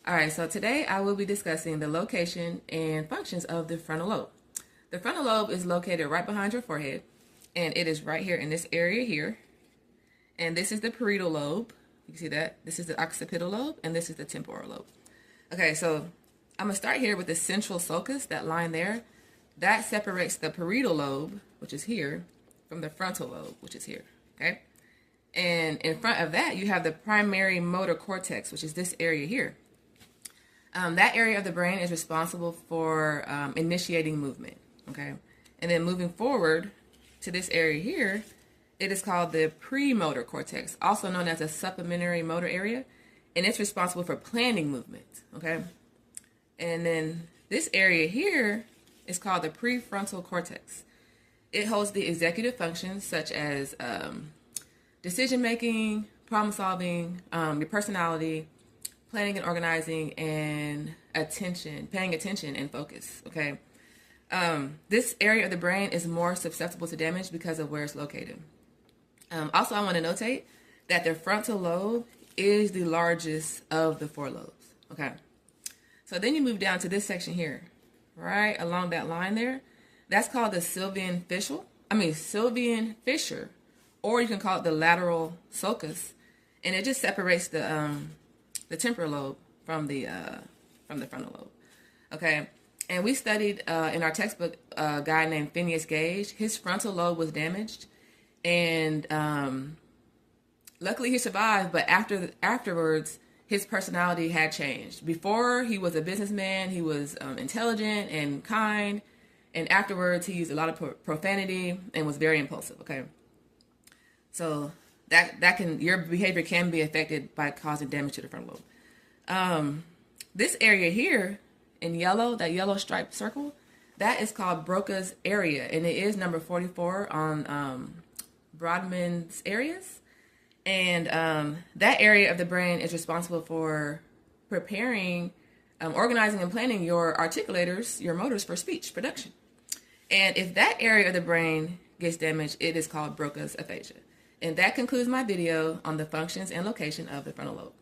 All right, so today I will be discussing the location and functions of the frontal lobe. The frontal lobe is located right behind your forehead, and it is right here in this area here. And this is the parietal lobe. You can see that. This is the occipital lobe, and this is the temporal lobe. Okay, so I'm going to start here with the central sulcus, that line there. That separates the parietal lobe, which is here, from the frontal lobe, which is here. Okay? And in front of that, you have the primary motor cortex, which is this area here. That area of the brain is responsible for initiating movement, okay? And then moving forward to this area here, it is called the premotor cortex, also known as a supplementary motor area, and it's responsible for planning movement, okay? And then this area here is called the prefrontal cortex. It holds the executive functions such as decision making, problem solving, your personality, planning and organizing, and paying attention and focus, okay? This area of the brain is more susceptible to damage because of where it's located. Also, I want to notate that the frontal lobe is the largest of the four lobes, okay? So then you move down to this section here, right along that line there. That's called the Sylvian fissure, or you can call it the lateral sulcus, and it just separates the temporal lobe from the frontal lobe. Okay, and we studied in our textbook a guy named Phineas Gage. His frontal lobe was damaged, and luckily he survived. But afterwards, his personality had changed. Before, he was a businessman. He was intelligent and kind, and afterwards, he used a lot of profanity and was very impulsive. Okay, so your behavior can be affected by causing damage to the frontal lobe. This area here in yellow, that yellow striped circle, that is called Broca's area, and it is number 44 on Brodmann's areas. And that area of the brain is responsible for preparing, organizing, and planning your articulators, your motors for speech production. And if that area of the brain gets damaged, it is called Broca's aphasia. And that concludes my video on the functions and location of the frontal lobe.